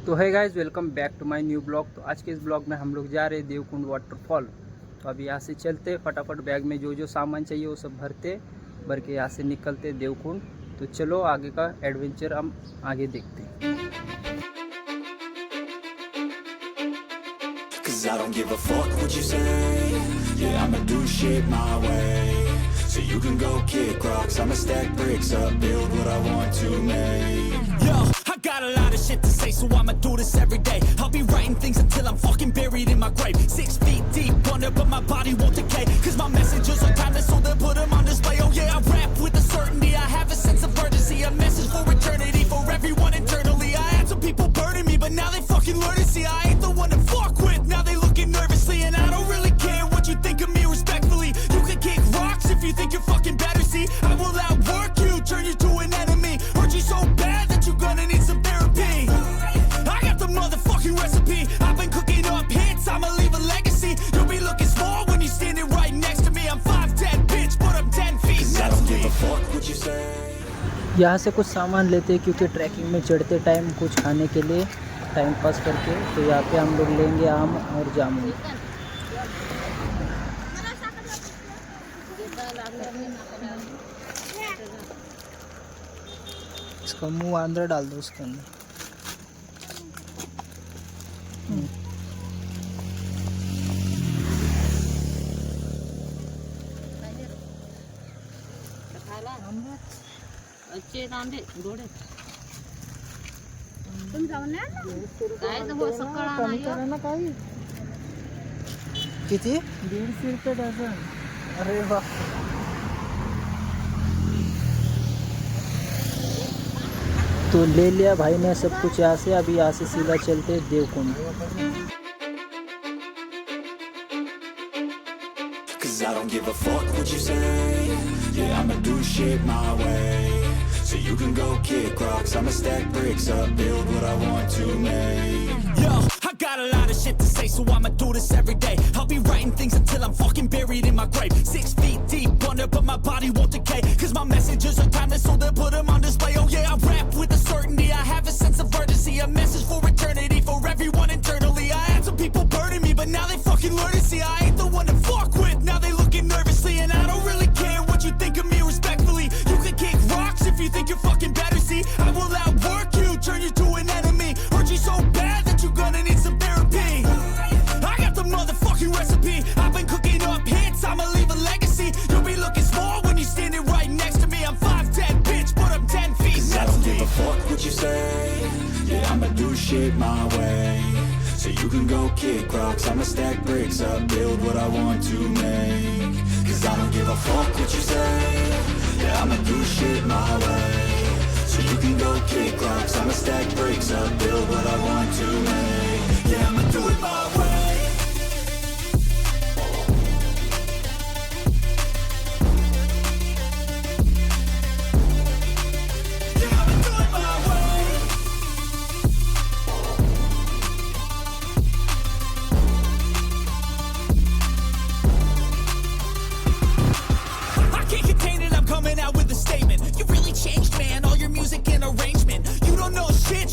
तो है guys, welcome back to my new blog. तो आज के इस ब्लॉग में हम लोग जा रहे हैं देवकुंड वाटरफॉल। तो अभी यहाँ से चलते फटाफट, बैग में जो जो सामान चाहिए वो सब भर के यहाँ से निकलते देवकुंड। तो चलो आगे का एडवेंचर हम आगे देखते हैं। I don't give a fuck what you say. Yeah, I'ma do shit my way. So you can go kick rocks, I'ma stack bricks up, build what I want to make. Yo, I got a lot of shit to say, so I'ma do this every day. I'll be writing things until I'm fucking buried in my grave. 6 feet deep under, but my body won't decay. Cause my messages are timeless, so they'll put them on display. Oh yeah, I rap with a certainty, I have a sense of urgency. A message for eternity, for everyone internally. I had some people burning me, but now they fucking learn to see I ain't the one to fuck with. Now they looking nervously, and I don't really care what you think of me respectfully. You can kick rocks if you think you're fucking better. See, I will outwork you, turn you to an enemy. Hurt you so bad that you're gonna need some therapy. I got the motherfucking recipe. I've been cooking up hits, I'ma leave a legacy. You'll be looking small when you're standing right next to me. I'm 5'10", bitch, but I'm 10 feet next to me. I don't give a fuck what you say. यहाँ से कुछ सामान लेते हैं क्योंकि trekking में चढ़ते time कुछ खाने के लिए टाइम पास करके। तो यहाँ पे हम लोग लेंगे आम और जामुन। इसका मुंह अंदर डाल दो उसके अंदर। अच्छे कांदे गोडे तुम जाऊन ना काय तर हो सकाळ ना काही किती 150 रुपये डझन। अरे वाह, तो ले लिया भाई ने सब कुछ यहाँ से। अभी यहाँ से सीधा चलते Devkund. Cause I don't give a fuck what you say. Yeah, I'ma do shit my way. So you can go kick rocks, I'ma stack bricks up, build what I want to make. Yo, I got a lot of shit to say, so I'ma do this every day. I'll be writing things until I'm fucking buried in my grave. 6 feet deep under, but my body won't decay. Cause my messages are timeless, so they'll put them on display. Oh yeah, I rap with a certainty, I have a sense of urgency. A message for eternity, for everyone internally. I had some people burning me, but now they fucking learn to see I ain't the one to fuck with. Now they looking nervously, and I don't really care what you think of me respectfully. You can kick rocks if you think you're fucking better. See, I will outwork you, turn you to an enemy. Hurt you so bad that you're gonna need some therapy. I got the motherfucking recipe. I've been cooking up hits, I'ma leave a legacy. You'll be looking small when you're standing right next to me. I'm 5'10", bitch, but I'm 10 feet next to me. I don't give a fuck what you say. Yeah, I'ma do shit my way. So you can go kick rocks, I'ma stack bricks up, build what I want to make. Cause I don't give a fuck what you say. Yeah, I'ma do shit my way. So you can go kick rocks, I'ma stack bricks up, build what I want to make. Yeah, I'ma do it my way.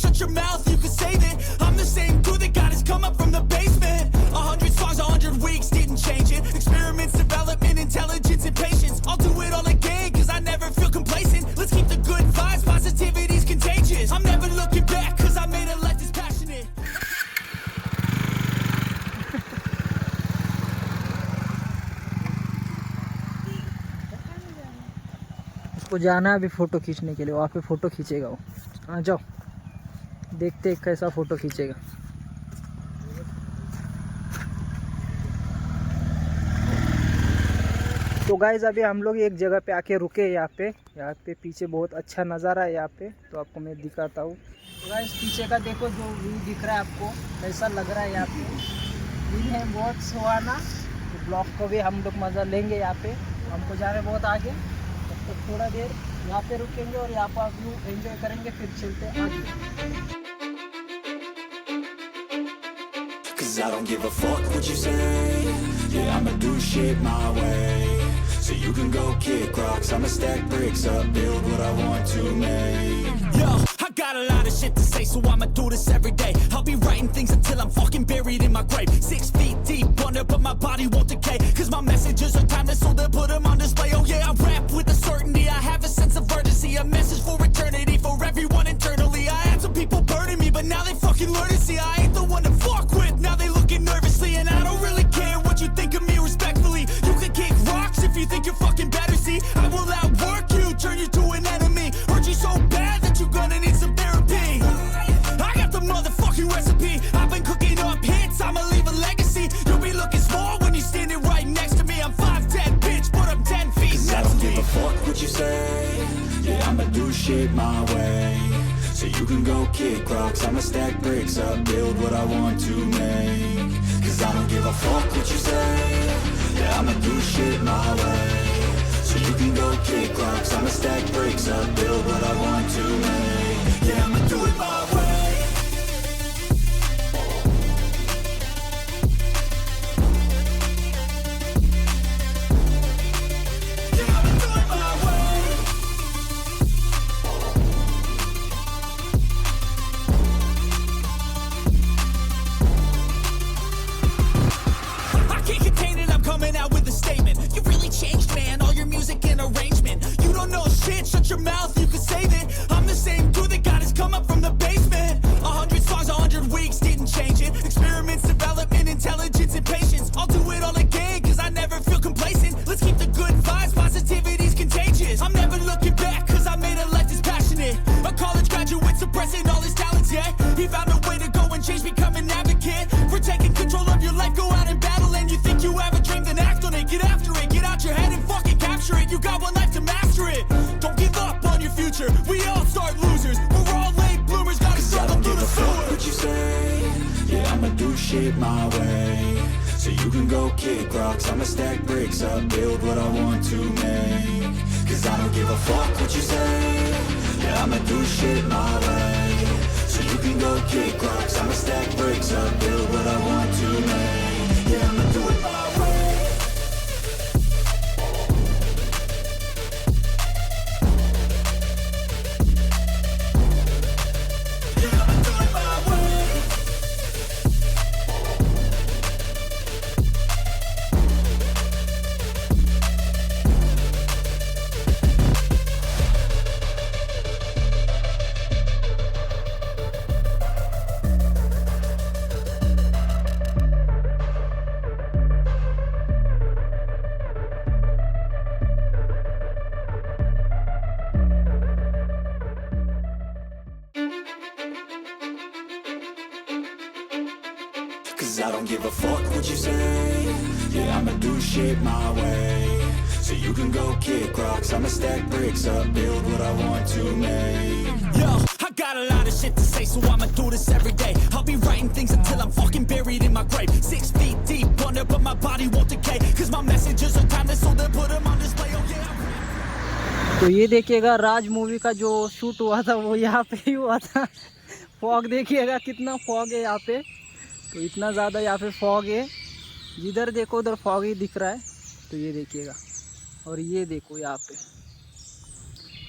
Shut your mouth, you can save it. I'm the same dude that got his come up from the basement. 100 songs, 100 weeks, didn't change it. Experiments, development, intelligence, and patience. I'll do it all again, cause I never feel complacent. Let's keep the good vibes, positivity's contagious. I'm never looking back, cause I made a life that's passionate. उसको जाना है अभी photo खींचने के लिए, वहाँ पे photo खींचेगा वो। हाँ जाओ, देखते हैं कैसा फ़ोटो खींचेगा। तो गाइज़ अभी हम लोग एक जगह पे आके रुके। यहाँ पे पीछे बहुत अच्छा नज़ारा है यहाँ पे, तो आपको मैं दिखाता हूँ। तो गाइज़ पीछे का देखो, जो व्यू दिख रहा है आपको, कैसा लग रहा है यहाँ पे। दिन है बहुत सुहाना। तो ब्लॉग को भी हम लोग मज़ा लेंगे यहाँ पे। हमको जा रहे हैं बहुत आगे, तब तक थोड़ा देर यहाँ पे रुकेंगे और यहाँ पर व्यू एंजॉय करेंगे, फिर चलते हैं आगे। Cause I don't give a fuck what you say. Yeah, I'ma do shit my way. So you can go kick rocks, I'ma stack bricks up, build what I want to make. Yo, I got a lot of shit to say. say, so I'ma do this every day. I'll be writing things until I'm fucking buried in my grave. 6 feet deep under, but my body won't decay. Cause my messages are timeless, so they'll put them on display. Oh yeah, I rap with a certainty, I have a sense of urgency. A message for eternity, for everyone internally. I had some people burning me, but now they fucking learn to see I ain't the one to fuck with. Now they looking nervously, and I don't really care what you think of me respectfully. You can kick rocks if you think you're fucking better, see. I will outwork you, turn you to an enemy. Hurt you so bad that you're gonna need some therapy. I got the motherfucking recipe. I've been cooking up hits, I'ma leave a legacy. You'll be looking small when you're standing right next to me. I'm 5'10", bitch, but I'm 10 feet next to me. I don't give a fuck what you say. Yeah, I'ma do shit my way. So you can go kick rocks, I'ma stack bricks up, build what I want to make. Cause I don't give a fuck what you say. Yeah, I'ma do shit my way. So you can go kick rocks, I'ma stack bricks up, build what I want to make. Yeah, I'ma do it my way. Shut your mouth, you can save it. I'm the same dude that got his come up from the basement. 100 songs, 100 weeks, didn't change it. Experiments, development, intelligence, and patience. I'll do it all again, cause I never feel complacent. Let's keep the good vibes, positivity's contagious. I'm never looking back, cause I made a life that's passionate. A college graduate suppressing all his talents, yeah. He found a way to go and change, become an advocate. For taking control of your life, go out and battle. And you think you have a dream, then act on it. Get after it, get out your head and fucking capture it. You got one life to master it. Don't give up on your future. We all start losers. We're all late bloomers. Gotta struggle through the sewer. What you say? Yeah, I'ma do shit my way. So you can go kick rocks, I'ma stack bricks up, build what I want to make. Cause I don't give a fuck what you say. Yeah, I'ma do shit my way. So you can go kick rocks, I'ma stack bricks up, build what I want to make. Yeah, I'ma do it my way. Cause I don't give a fuck what you say. Yeah, I'ma do shit my way. So you can go kick rocks, I'ma stack bricks up, build what I want to make. Yo, I got a lot of shit to say, so I'ma do this every day. I'll be writing things until I'm fucking buried in my grave. 6 feet deep under, but my body won't decay. Cause my messages are timeless, so they'll put them on display. Oh yeah. तो ये देखिएगा, राज movie का जो shoot हुआ था वो यहाँ पे ही हुआ था। फॉग देखिएगा कितना फॉग है यहाँ पे, तो इतना ज़्यादा यहाँ पे फॉग है, जिधर देखो उधर फॉग ही दिख रहा है। तो ये देखिएगा, और ये देखो यहाँ पे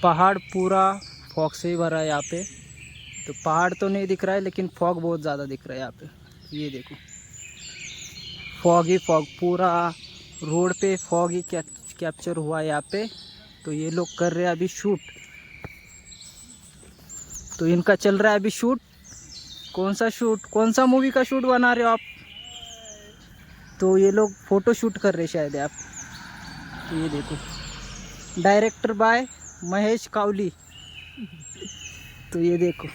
पहाड़ पूरा फॉग से ही भरा है यहाँ पे। तो पहाड़ तो नहीं दिख रहा है, लेकिन फॉग बहुत ज़्यादा दिख रहा है यहाँ पे। ये देखो फॉग ही फॉग, पूरा रोड पे फॉग ही कैप्चर हुआ है यहाँ पे। तो ये लोग कर रहे हैं अभी शूट, तो इनका चल रहा है अभी शूट। कौन सा शूट, कौन सा मूवी का शूट बना रहे हो आप? तो ये लोग फोटो शूट कर रहे शायद आप। तो ये देखो, डायरेक्टर बाय महेश कावली। तो ये देखो,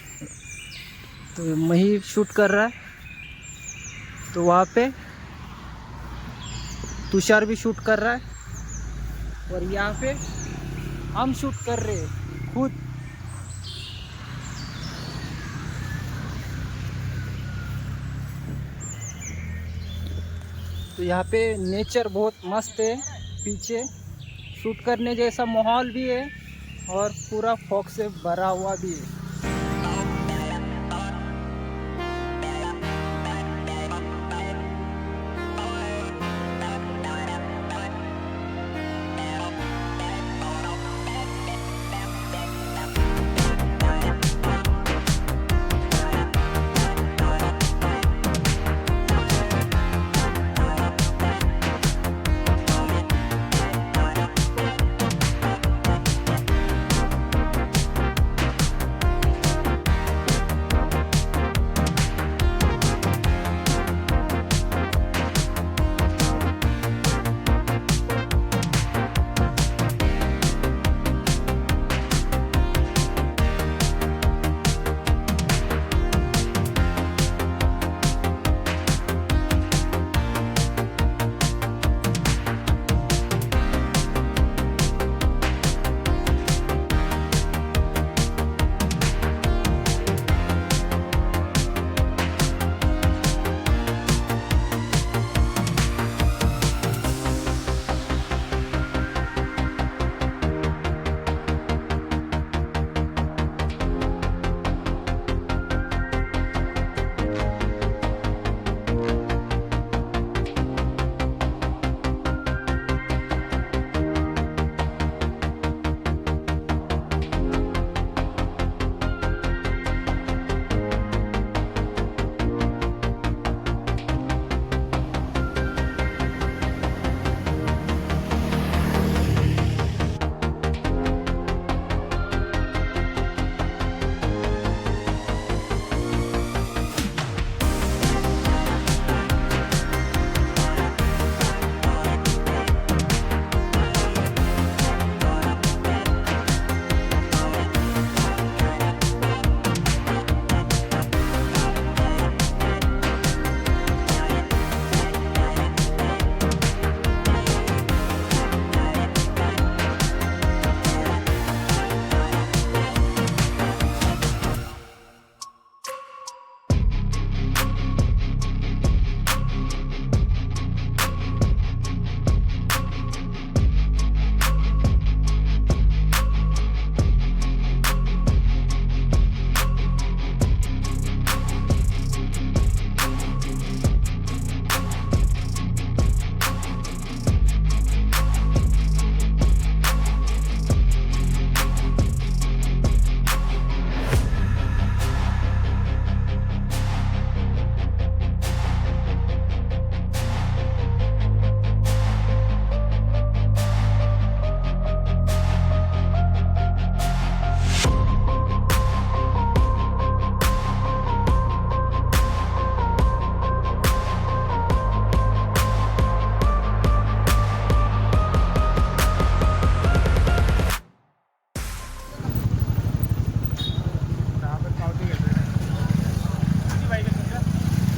तो मही शूट कर रहा है, तो वहाँ पे तुषार भी शूट कर रहा है, और यहाँ पे हम शूट कर रहे हैं खुद। तो यहाँ पे नेचर बहुत मस्त है, पीछे शूट करने जैसा माहौल भी है, और पूरा फॉग से भरा हुआ भी है।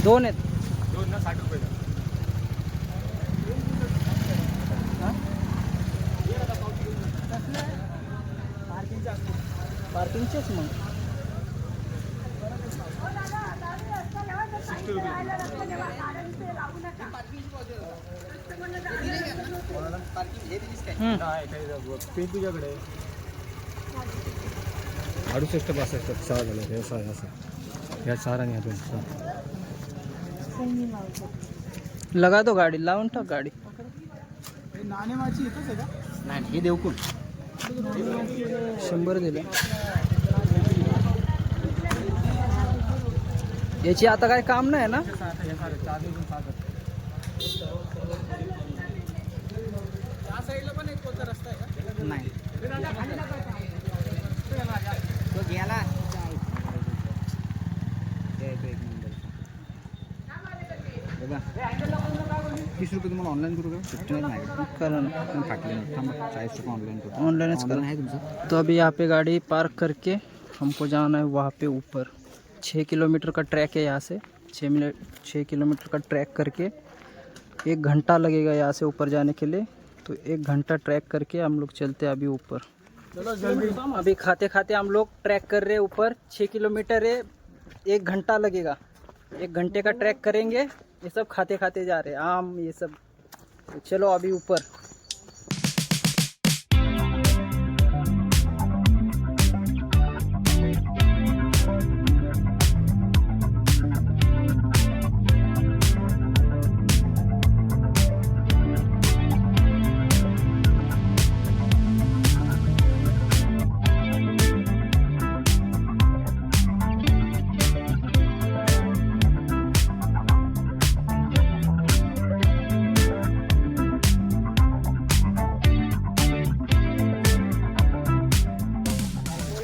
दोन आहेत. दोन ना 60 रुपये. पार्किंगचेच मग. 60 रुपये. काय ते तुझ्याकडे 68 62 6 झाले हे असं या 4 आणि ह्या 2. लगा दो गाडी, लावून टाक गाडी. नाणेमाची इथंच आहे का? नाही हे देवकुंड. 100 दिले. याची आता काय काम नाही ना. नाही तो गेला. 30 रुपये तुम्हाला ऑनलाईन करू का? 59 नाही करा ना. फाटले 40 रुपये ऑनलाईन करू. ऑनलाइनच ऑनलाईन करा. आहे तुमचं? तो अभी यहाँ पे गाड़ी पार्क करके हमको जाना है वहाँ पे ऊपर. 6 किलोमीटर का ट्रैक है यहाँ से. 6 किलोमीटर का ट्रैक करके 1 घंटा लगेगा यहाँ से ऊपर जाने के लिए. तो 1 घंटा ट्रैक करके हम लोग चलते हैं अभी ऊपर. चलो जल्दी. अभी खाते खाते हम लोग ट्रैक कर रहे हैं ऊपर. 6 किलोमीटर है, 1 घंटा लगेगा. 1 घंटे का ट्रैक करेंगे. ये सब खाते खाते जा रहे हैं आम ये सब. तो चलो अभी ऊपर.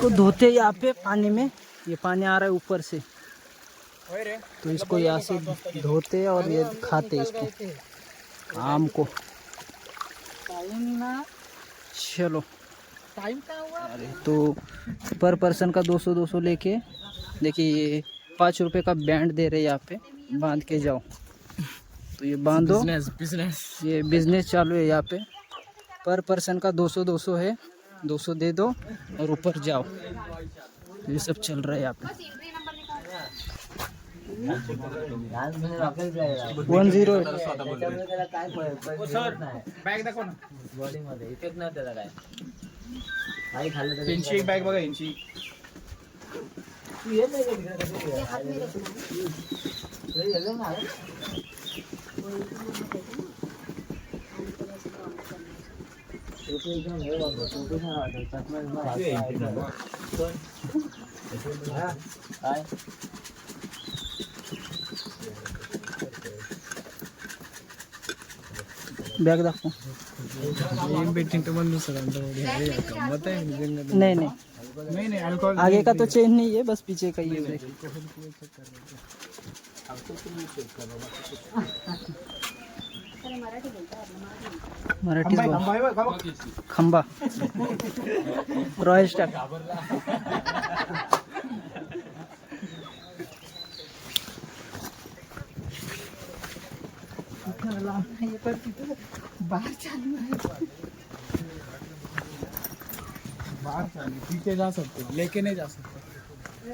इसको धोते यहाँ पे पानी में. ये पानी आ रहा है ऊपर से, तो इसको यहाँ से धोते और ये खाते इसको आम को. चलो. अरे तो पर पर्सन का 200 लेके. देखिए ये 5 रुपए का बैंड दे रहे यहाँ पे. बांध के जाओ. तो ये बांधो. बिजनेस ये बिजनेस चालू है यहाँ पे. पर पर्सन का 200 है. 200 दे दो और ऊपर जाओ. ये सब चल रहा है यहाँ पे. 10. बॅग दाखव ना. बॉडीमध्ये इफेक्ट नाही त्याला काय. काही खाल्लं तर 300 एक बॅग बघा 300. बैग दाखो. नहीं नाही अल्कोहोल आगे का तो चेन नहीं है, बस पीछे का ही है. मराठीच बोल. खंबा. Royal stack. बाहर चालू पीछे जा सकते हो, लेके नहीं जा सकते. I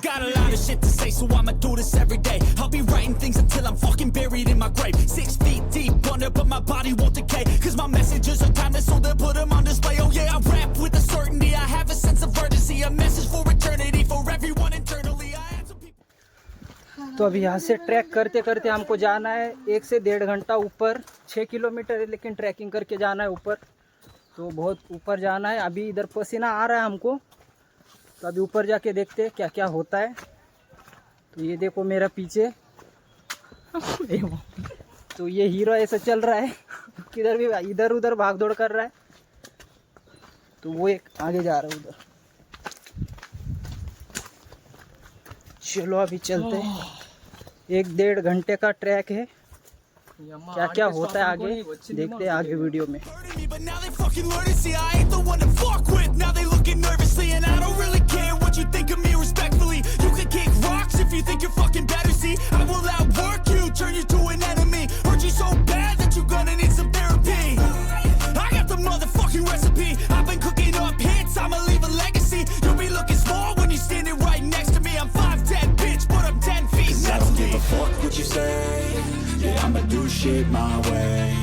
got a lot of shit to say, so I'ma do this every day. I'll be writing things until I'm fucking buried in my grave. 6 feet deep under, but my body won't decay. Cause my messages are timeless, so they'll put them on display. Oh yeah, I rap with a certainty, I have a sense of urgency. A message for eternity, for everyone internally. I had some people. तो अभी यहाँ से track करते करते हमको जाना है 1 से 1.5 घंटा ऊपर. 6 किलोमीटर है, लेकिन ट्रैकिंग करके जाना है ऊपर. तो बहुत ऊपर जाना है. अभी इधर पसीना आ रहा है हमको, तो अभी ऊपर जाके देखते हैं क्या क्या होता है. तो ये देखो मेरा पीछे. तो ये हीरो ऐसा चल रहा है, किधर भी इधर उधर भाग दौड़ कर रहा है. तो वो एक आगे जा रहा है उधर. चलो अभी चलते हैं. 1-1.5 घंटे का ट्रैक है. क्या क्या होता है आगे देखते हैं आगे वीडियो में. But now they fucking learn to see I ain't the one to fuck with. Now they looking nervously, and I don't really care what you think of me respectfully. You can kick rocks if you think you're fucking better. See, I will shit my way.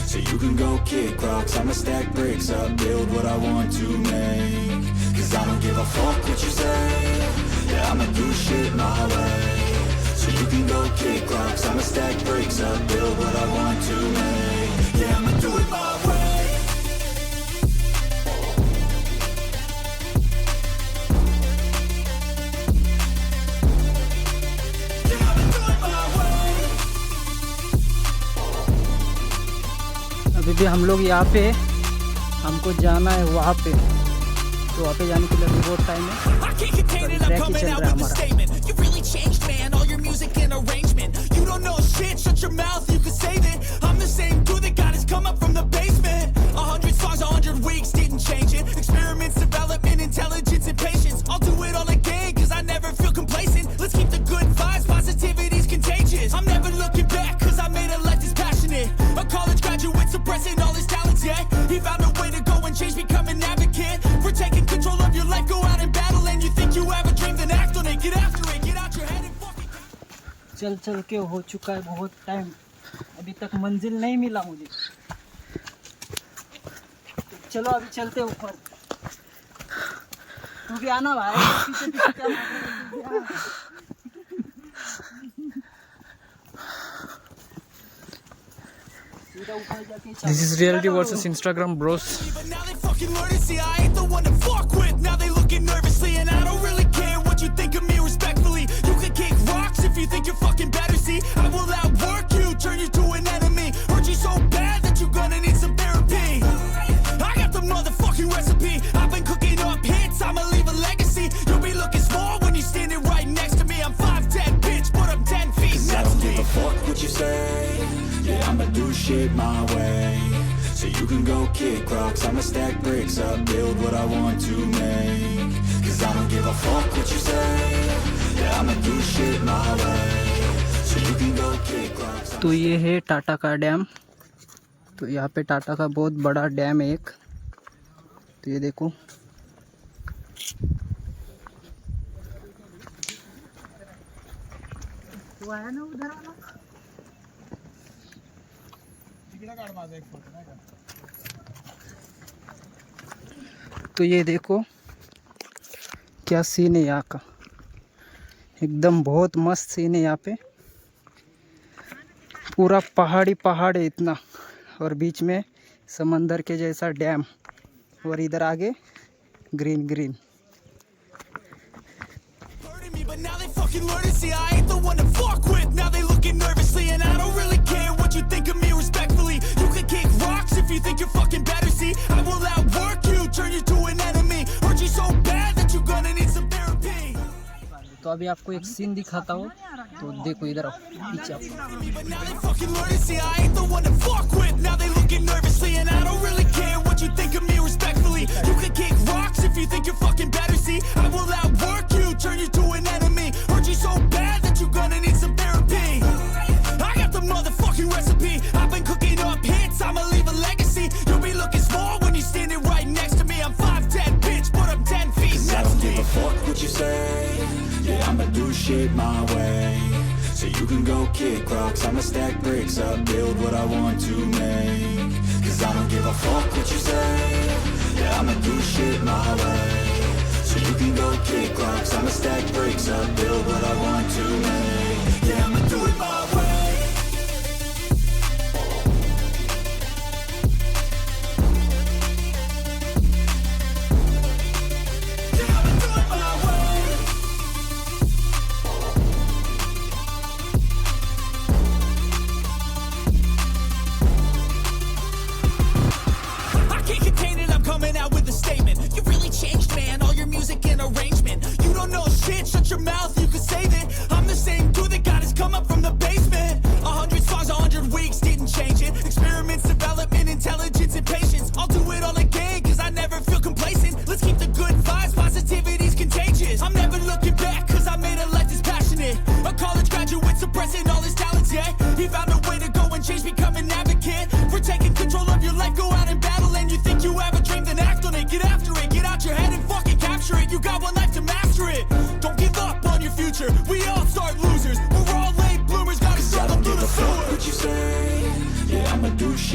So you can go kick rocks, I'ma stack bricks up, build what I want to make. Cause I don't give a fuck what you say, yeah, I'ma do shit my way. So you can go kick rocks, I'ma stack bricks up, build what I want to make. Yeah, I'ma do it my way. अभी भी हम लोग यहाँ पे, हमको जाना है वहाँ पे, तो वहाँ पे जाने के लिए अभी बहुत टाइम है, ट्रैक ही चल रहा है हमारा। You really changed, man, all your music and arrangement. You don't know shit, shut your mouth, you can save it. I'm the same dude that got his come up from the basement. 100 songs, 100 weeks, didn't change it. Experiments, development, intelligence, and patience. I'll do it all again, cause I never feel complacent. Let's keep the good vibes, positivity's contagious. I'm never looking back, cause I made a life that's passionate. A college graduate suppressing all his talents, yeah. He found a way to go and change, become an advocate. For taking control of your life, go out and battle. And you think you have a dream, then act on it. Get after it, get out your head and fucking... चल चल के हो चुका है बहुत time, अभी तक मंजिल नहीं मिला मुझे। चलो अभी चलते ऊपर, तू भी आना भाई, पीछे पीछे क्या मार रहा है? This is reality versus Instagram, bros. But now they fucking learn to see I ain't the one to fuck with. Now they looking nervously, and I don't really care what you think of me respectfully. You can kick rocks if you think you're fucking better. See, I will outwork you, turn you to an enemy. Hurt you so bad that you're gonna need some therapy. I got the motherfucking recipe. I've been cooking up hits, I'ma leave a legacy. You'll be looking small when you're standing right next to me. I'm 5'10", bitch, but I'm 10 feet. Cause I don't give a fuck what you say. Yeah, I'ma do shit my way. So you can go kick rocks, I'ma stack bricks up, build what I want to make. Cause I don't give a fuck what you say. Yeah, I'ma do shit my way. So you can go kick rocks. तो ये है टाटा का dam, तो यहाँ पे टाटा का बहुत बड़ा डैम है एक, तो ये देखो। तो आया ना उधर वाला, तो ये देखो क्या सीन है यहाँ का, एकदम बहुत मस्त सीन है यहाँ पे। पूरा पहाड़ी पहाड़ है इतना, और बीच में समंदर के जैसा डैम, और इधर आगे green green. But now they fucking learn to see I ain't the one to fuck with. Now they looking nervously, and I don't really care what you think of me respectfully. You can kick rocks if you think you're fucking better. See, I will outwork you, turn you to an enemy. Hurt you so bad that you're gonna need some therapy. तो अभी आपको एक scene दिखाता हूँ, तो देखो इधर पीछे आप। But now they fucking learn to see I ain't the one to fuck with. Now they looking nervously, and I don't really care what you think of me respectfully. You can kick rocks if you think you're fucking better. See, I will outwork you, turn you to an enemy. Hurt you so bad that you're gonna need some therapy. I got the motherfucking recipe. I've been cooking up hits, I'ma leave a legacy. You'll be looking small when you're standing right next to me. I'm 5'10", bitch, but I'm 10 feet. Cause I don't give a fuck what you say. Yeah, I'ma do shit my way. So you can go kick rocks, I'ma stack bricks up, build what I want to make. Cause I don't give a fuck what you say. Yeah, I'ma do shit my way. So you can go kick rocks, I'ma stack bricks up, build what I want to make. Yeah, I'ma do it my way. Coming out with a statement. You really changed, man, all your music and arrangement. You don't know shit, shut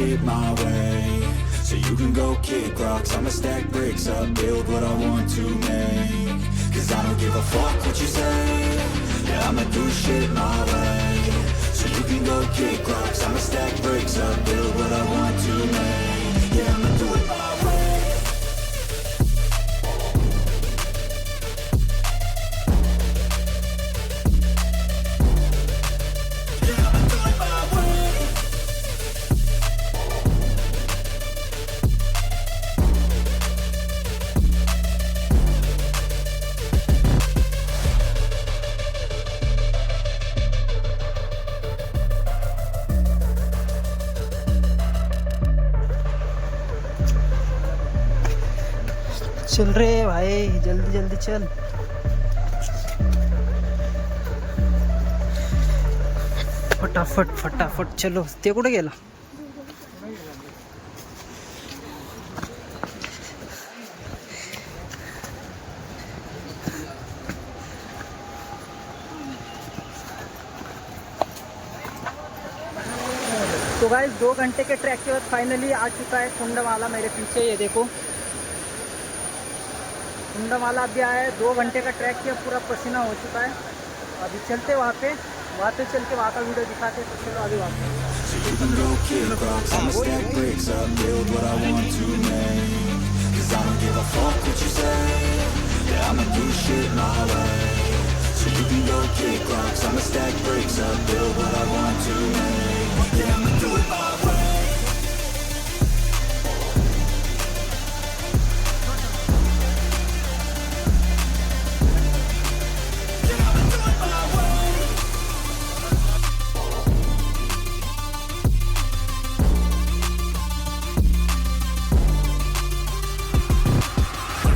shit my way. So you can go kick rocks, I'ma stack bricks up, build what I want to make. Cause I don't give a fuck what you say, yeah, I'ma do shit my way. So you can go kick rocks, I'ma stack bricks up, build what I want to make. Yeah, I'ma do it my way. Yeah, I'ma do it my way. चल रे भाई, जल्दी जल्दी चल. फटाफट फटाफट चलो. ते कुठे गेला? तो गाइस 2 घंटे के ट्रैक के बाद फाइनली आ चुका है कुंडमाला. मेरे पीछे ये देखो कुंडमाला अभी आया है. 2 घंटे का ट्रैक किया, पूरा पसीना हो चुका है. अभी चलते वहाँ पे चल के वहाँ का वीडियो दिखाते. तो चलो अभी वहाँ पे. So you can go kick rocks, I'ma stack bricks up, build what I want to make. Cause I don't give a fuck what you say, yeah, I'ma do shit my way. So you can go kick rocks, I'ma stack bricks up, build what I want to make. Yeah, I'ma do it my way. Yeah, I'ma do it my way.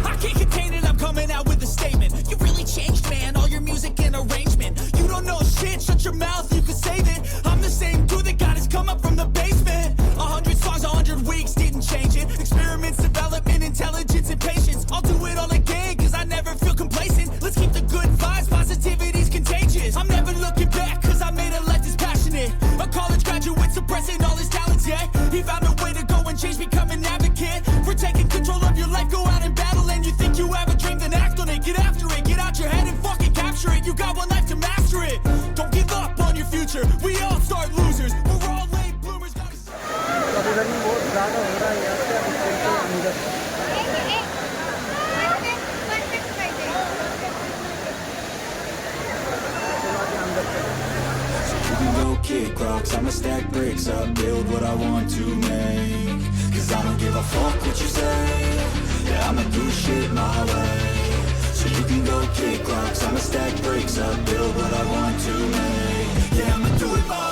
I can't contain it, I'm coming out with a statement. You really changed, man, all your music and arrangement. You don't know shit, shut your mouth, you can save it. I'm the same dude that got his come up from the basement. 100 songs, 100 weeks, didn't change it. Experiments, development, intelligence, and patience. I'll do it all again, cause I never feel complacent. Let's keep the good vibes, positivity's contagious. I'm never looking back, cause I made a life that's passionate. A college graduate suppressing all his talents, yeah. He found a way to go and change, become an advocate. For taking control of your life, go out and battle. And you think you have a dream, then act on it. Get after it, get out your head and fucking capture it. You got one life to master it. Don't give up on your future, we all start losers. We're all late bloomers. अभी गर्मी बहुत ज़्यादा हो रहा है यहाँ से. अभी चलते हैं अंदर. चलो अभी अंदर चलते. You can go kick rocks, I'ma stack bricks up, build what I want to make. Cause I don't give a fuck what you say, yeah, I'ma do shit my way. So you can go kick rocks, I'ma stack bricks up, build what I want to make. Yeah, I'ma do it my